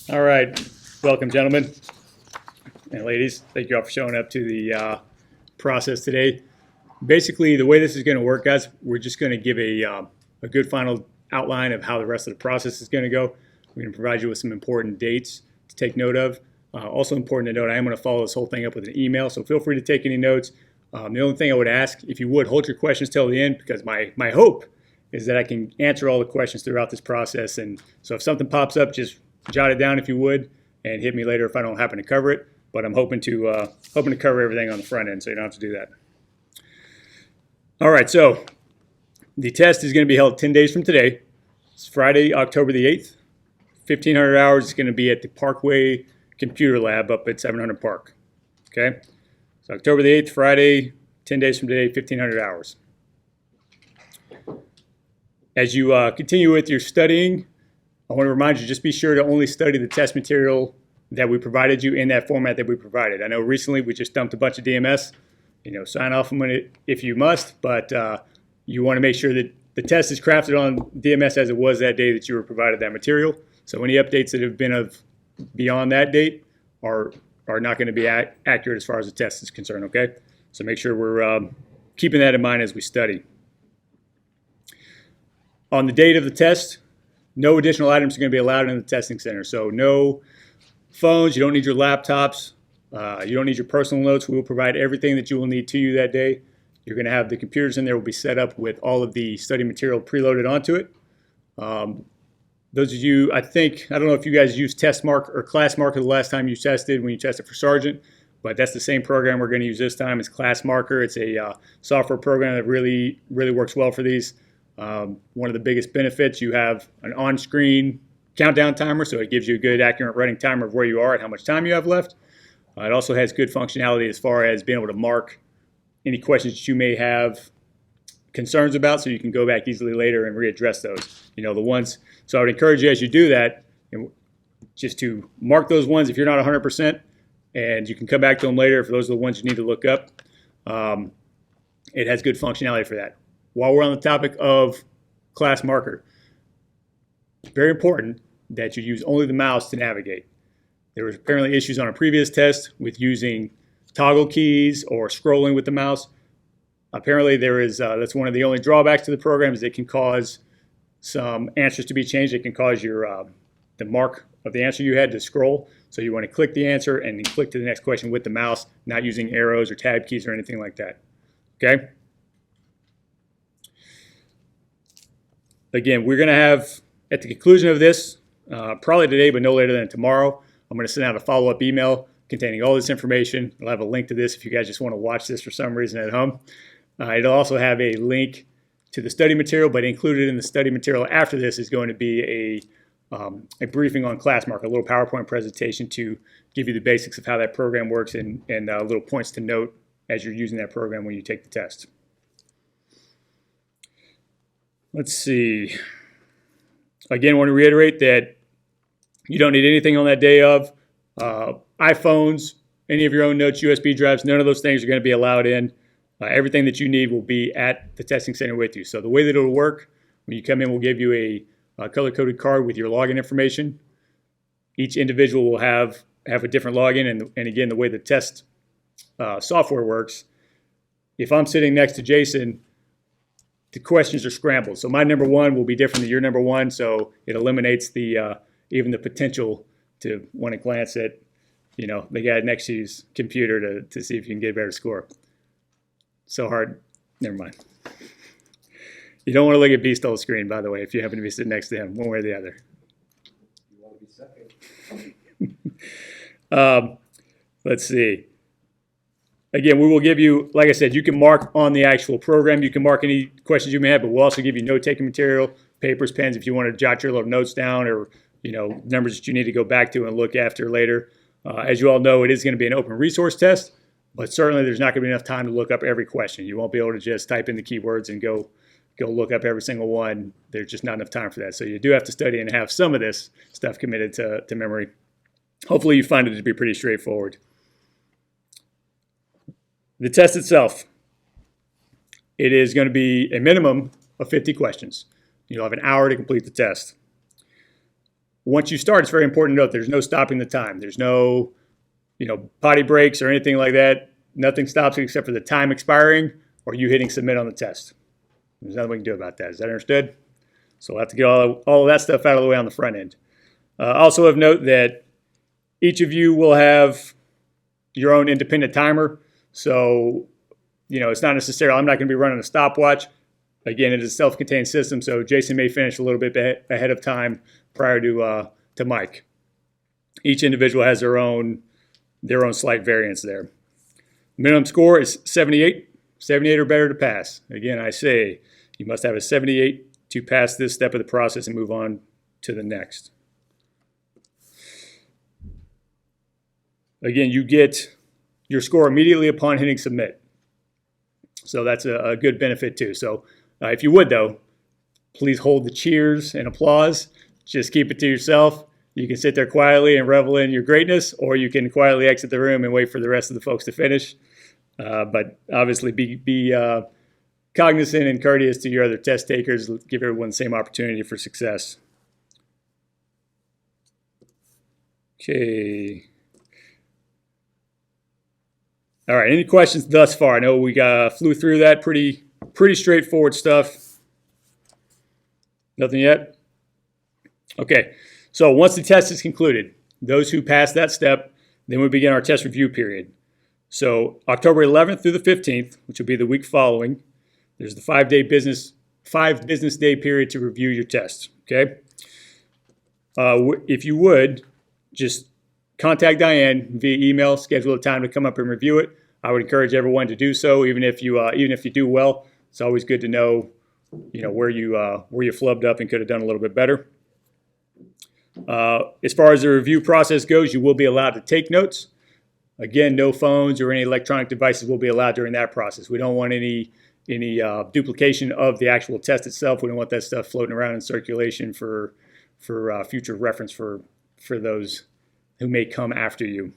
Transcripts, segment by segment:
All right, welcome, gentlemen and ladies. Thank you all for showing up to the process today. Basically, the way this is going to work, guys, we're just going to give a good final outline of how the rest of the process is going to go. We're going to provide you with some important dates to take note of. Also important to note, I am going to follow this whole thing up with an email, so feel free to take any notes. The only thing I would ask, if you would, hold your questions till the end, because my hope is that I can answer all the questions throughout this process. And so if something pops up, just jot it down if you would, and hit me later if I don't happen to cover it. But I'm hoping to cover everything on the front end, so you don't have to do that. All right, so the test is going to be held 10 days from today. It's Friday, October the 8th. 1,500 hours is going to be at the Parkway Computer Lab up at 700 Park. Okay, so October the 8th, Friday, 10 days from today, 1,500 hours. As you continue with your studying, I want to remind you, just be sure to only study the test material that we provided you in that format that we provided. I know recently we just dumped a bunch of DMS. Sign off on it if you must, but you want to make sure that the test is crafted on DMS as it was that day that you were provided that material. So any updates that have been of beyond that date are not going to be accurate as far as the test is concerned, okay? So make sure we're keeping that in mind as we study. On the date of the test, no additional items are going to be allowed in the testing center. So no phones, you don't need your laptops, you don't need your personal notes. We will provide everything that you will need to you that day. You're going to have the computers in there will be set up with all of the study material preloaded onto it. Those of you, I don't know if you guys used TestMark or ClassMarker the last time you tested when you tested for Sergeant, but that's the same program we're going to use this time. It's ClassMarker. It's a software program that really works well for these. One of the biggest benefits, you have an on-screen countdown timer, so it gives you a good, accurate running timer of where you are and how much time you have left. It also has good functionality as far as being able to mark any questions that you may have concerns about, so you can go back easily later and readdress those. So I would encourage you as you do that, just to mark those ones if you're not 100%, and you can come back to them later if those are the ones you need to look up. It has good functionality for that. While we're on the topic of ClassMarker, it's very important that you use only the mouse to navigate. There was apparently issues on a previous test with using toggle keys or scrolling with the mouse. Apparently that's one of the only drawbacks to the program, is it can cause some answers to be changed. It can cause your the mark of the answer you had to scroll. So you want to click the answer and then click to the next question with the mouse, not using arrows or tab keys or anything like that. Okay? Again, we're going to have, at the conclusion of this, probably today, but no later than tomorrow, I'm going to send out a follow-up email containing all this information. I'll have a link to this if you guys just want to watch this for some reason at home. It'll also have a link to the study material, but included in the study material after this is going to be a briefing on ClassMark, a little PowerPoint presentation to give you the basics of how that program works and little points to note as you're using that program when you take the test. Let's see. Again, I want to reiterate that you don't need anything on that day of. iPhones, any of your own notes, USB drives, none of those things are going to be allowed in. Everything that you need will be at the testing center with you. So the way that it'll work, when you come in, we'll give you a color-coded card with your login information. Each individual will have a different login, and again, the way the test software works, if I'm sitting next to Jason, the questions are scrambled. So my number one will be different than your number one, so it eliminates even the potential to want to glance at the guy next to you's computer to see if you can get a better score. So hard. Never mind. You don't want to look at Beastall's screen, by the way, if you happen to be sitting next to him, one way or the other. You want to be second. Let's see. Again, we will give you, like I said, you can mark on the actual program. You can mark any questions you may have, but we'll also give you note-taking material, papers, pens, if you want to jot your little notes down, or numbers that you need to go back to and look after later. As you all know, it is going to be an open resource test, but certainly there's not going to be enough time to look up every question. You won't be able to just type in the keywords and go look up every single one. There's just not enough time for that. So you do have to study and have some of this stuff committed to memory. Hopefully you find it to be pretty straightforward. The test itself, it is going to be a minimum of 50 questions. You'll have an hour to complete the test. once you start, it's very important to note there's no stopping the time. There's no, potty breaks or anything like that. Nothing stops you except for the time expiring or you hitting submit on the test. There's nothing we can do about that. Is that understood? So we'll have to get all of that stuff out of the way on the front end. Also of note that each of you will have your own independent timer. So, it's not necessarily, I'm not going to be running a stopwatch. Again, it is a self-contained system, so Jason may finish a little bit ahead of time prior to Mike. Each individual has their own slight variance there. Minimum score is 78. 78 or better to pass. Again, I say you must have a 78 to pass this step of the process and move on to the next. Again, you get your score immediately upon hitting submit. So that's a good benefit too. So if you would though, please hold the cheers and applause. Just keep it to yourself. You can sit there quietly and revel in your greatness, or you can quietly exit the room and wait for the rest of the folks to finish. But obviously be cognizant and courteous to your other test takers. Give everyone the same opportunity for success. Okay. All right, any questions thus far? I know we flew through that pretty straightforward stuff. Nothing yet? Okay, so once the test is concluded, those who pass that step, then we begin our test review period. So October 11th through the 15th, which will be the week following, there's the 5 business day period to review your test, okay? If you would, just contact Diane via email, schedule a time to come up and review it. I would encourage everyone to do so, even if you do well. It's always good to know, where you flubbed up and could have done a little bit better. As far as the review process goes, you will be allowed to take notes. Again, no phones or any electronic devices will be allowed during that process. We don't want any duplication of the actual test itself. We don't want that stuff floating around in circulation for future reference for those who may come after you.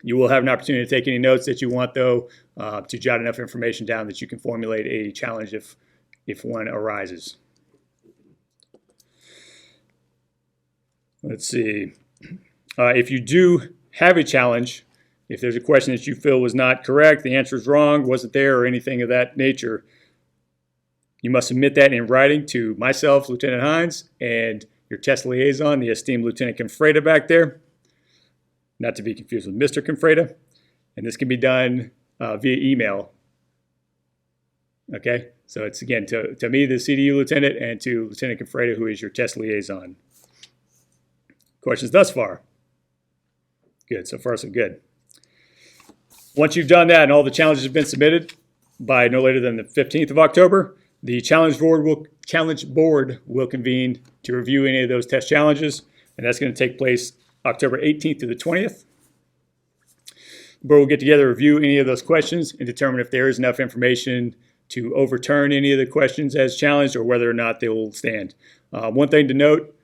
You will have an opportunity to take any notes that you want, though, to jot enough information down that you can formulate a challenge if one arises. Let's see. If you do have a challenge, if there's a question that you feel was not correct, the answer is wrong, wasn't there, or anything of that nature, you must submit that in writing to myself, Lieutenant Hines, and your test liaison, the esteemed Lieutenant Confreda back there, not to be confused with Mr. Confreda. And this can be done via email. Okay, so it's again to me, the CDU lieutenant, and to Lieutenant Confreda, who is your test liaison. Questions thus far? Good, so far so good. Once you've done that and all the challenges have been submitted by no later than the 15th of October, the challenge board will convene to review any of those test challenges, and that's going to take place October 18th to the 20th. The board will get together, review any of those questions, and determine if there is enough information to overturn any of the questions as challenged or whether or not they will stand. One thing to note,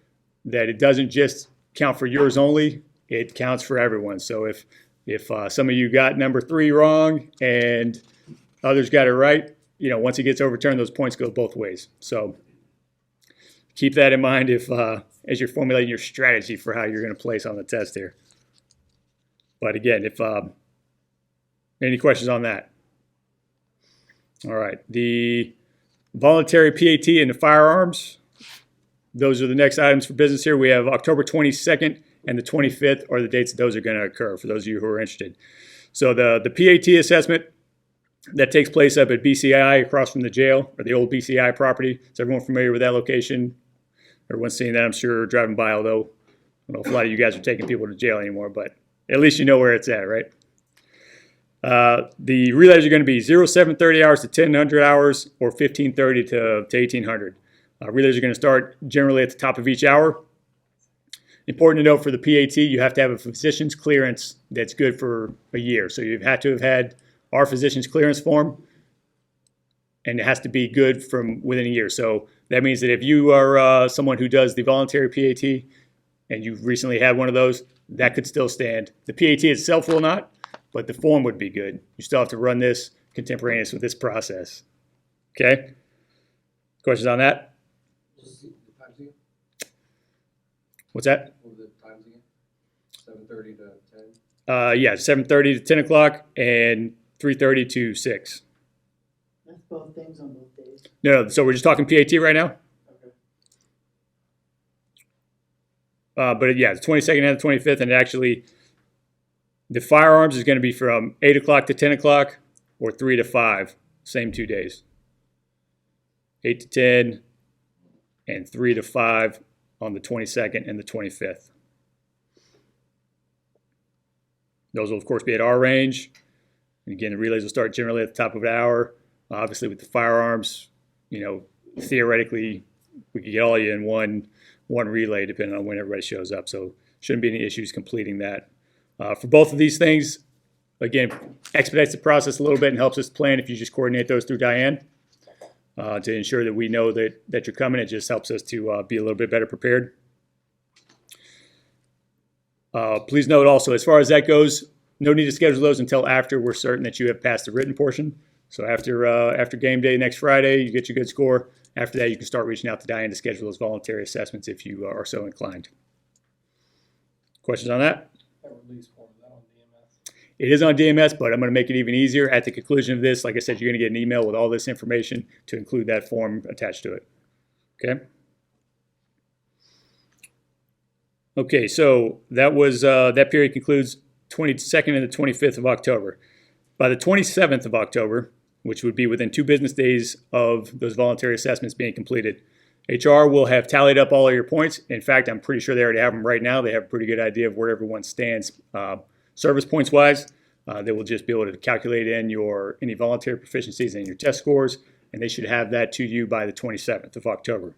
that it doesn't just count for yours only, it counts for everyone. So if some of you got number 3 wrong and others got it right, once it gets overturned, those points go both ways. So keep that in mind as you're formulating your strategy for how you're going to place on the test here. But again, if any questions on that? All right, the voluntary PAT and the firearms, those are the next items for business here. We have October 22nd and the 25th are the dates that those are going to occur for those of you who are interested. So the PAT assessment, that takes place up at BCI across from the jail, or the old BCI property. Is everyone familiar with that location? Everyone's seen that, I'm sure, driving by, although I don't know if a lot of you guys are taking people to jail anymore, but at least you know where it's at, right? The relays are going to be 0730 hours to 1000 hours or 1530 to 1800. Relays are going to start generally at the top of each hour. Important to note for the PAT, you have to have a physician's clearance that's good for a year. So you have to have had our physician's clearance form, and it has to be good from within a year. So that means that if you are someone who does the voluntary PAT and you've recently had one of those, that could still stand. The PAT itself will not, but the form would be good. You still have to run this contemporaneous with this process. Okay? Questions on that? What's that? What were the times again? 7:30 to 10? Yeah, 7:30 to 10 o'clock and 3:30 to 6. That's both things on both days. No, so we're just talking PAT right now? Okay. But yeah, the 22nd and the 25th, and actually the firearms is going to be from 8 o'clock to 10 o'clock or 3 to 5, same 2 days. 8 to 10 and 3 to 5 on the 22nd and the 25th. Those will, of course, be at our range. And again, the relays will start generally at the top of an hour. Obviously, with the firearms, theoretically, we could get all of you in one relay depending on when everybody shows up. So shouldn't be any issues completing that. For both of these things, again, expedites the process a little bit and helps us plan if you just coordinate those through Diane to ensure that we know that you're coming. It just helps us to be a little bit better prepared. Please note also, as far as that goes, no need to schedule those until after we're certain that you have passed the written portion. So after game day next Friday, you get your good score. After that, you can start reaching out to Diane to schedule those voluntary assessments if you are so inclined. Questions on that? That release form, is that on DMS? It is on DMS, but I'm going to make it even easier. At the conclusion of this, like I said, you're going to get an email with all this information to include that form attached to it. Okay? Okay, so that was that period concludes 22nd and the 25th of October. By the 27th of October, which would be within 2 business days of those voluntary assessments being completed, HR will have tallied up all of your points. In fact, I'm pretty sure they already have them right now. They have a pretty good idea of where everyone stands service points wise. They will just be able to calculate in any voluntary proficiencies and your test scores, and they should have that to you by the 27th of October.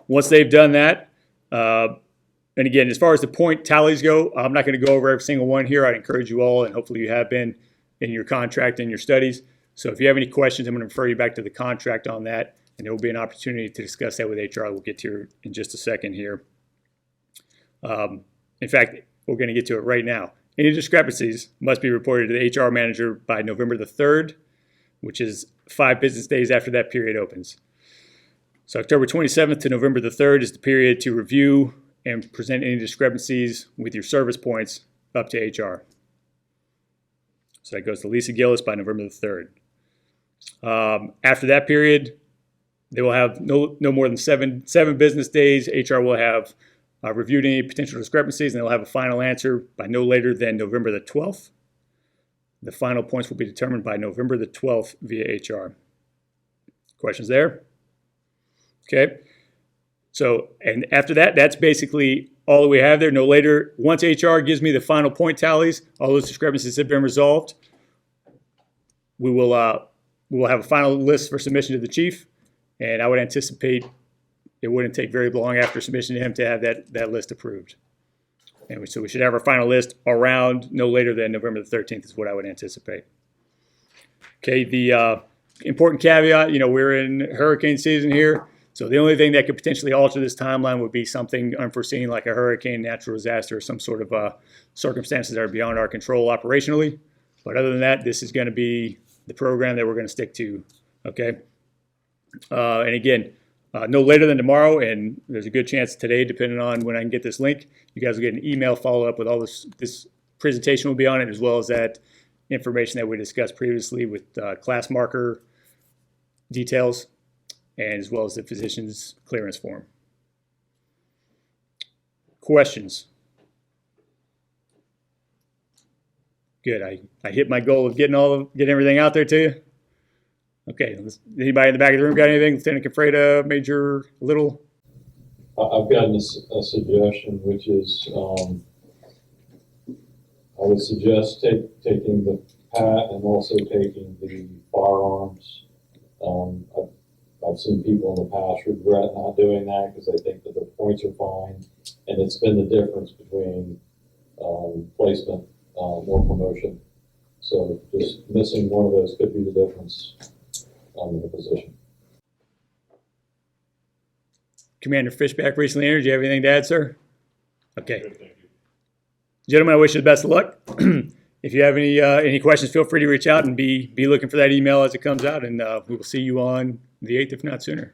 Once they've done that, and again, as far as the point tallies go, I'm not going to go over every single one here. I'd encourage you all, and hopefully you have been in your contract and your studies. So if you have any questions, I'm going to refer you back to the contract on that, and there will be an opportunity to discuss that with HR. We'll get to it in just a second here. In fact, we're going to get to it right now. Any discrepancies must be reported to the HR manager by November the 3rd, which is 5 business days after that period opens. So October 27th to November the 3rd is the period to review and present any discrepancies with your service points up to HR. So that goes to Lisa Gillis by November the 3rd. After that period, they will have no more than seven business days. HR will have reviewed any potential discrepancies, and they'll have a final answer by no later than November the 12th. The final points will be determined by November the 12th via HR. Questions there? Okay. So, and after that, that's basically all that we have there. No later, once HR gives me the final point tallies, all those discrepancies have been resolved. We will have a final list for submission to the chief, and I would anticipate it wouldn't take very long after submission to him to have that list approved. And so we should have our final list around no later than November the 13th is what I would anticipate. Okay, the important caveat, we're in hurricane season here. So the only thing that could potentially alter this timeline would be something unforeseen like a hurricane, natural disaster, or some sort of circumstances that are beyond our control operationally. But other than that, this is going to be the program that we're going to stick to, okay? And again, no later than tomorrow, and there's a good chance today, depending on when I can get this link, you guys will get an email follow-up with all this presentation will be on it, as well as that information that we discussed previously with class marker details, and as well as the physician's clearance form. Questions? Good. I hit my goal of getting everything out there to you. Okay. Anybody in the back of the room got anything? Lieutenant Confreda, Major Little? I've gotten a suggestion, which is I would suggest taking the PAT and also taking the firearms. I've seen people in the past regret not doing that because they think that the points are fine, and it's been the difference between placement or promotion. So just missing one of those could be the difference in the position. Commander Fishback recently entered. Do you have anything to add, sir? Okay. Good, thank you. Gentlemen, I wish you the best of luck. If you have any questions, feel free to reach out and be looking for that email as it comes out, and we will see you on the 8th, if not sooner.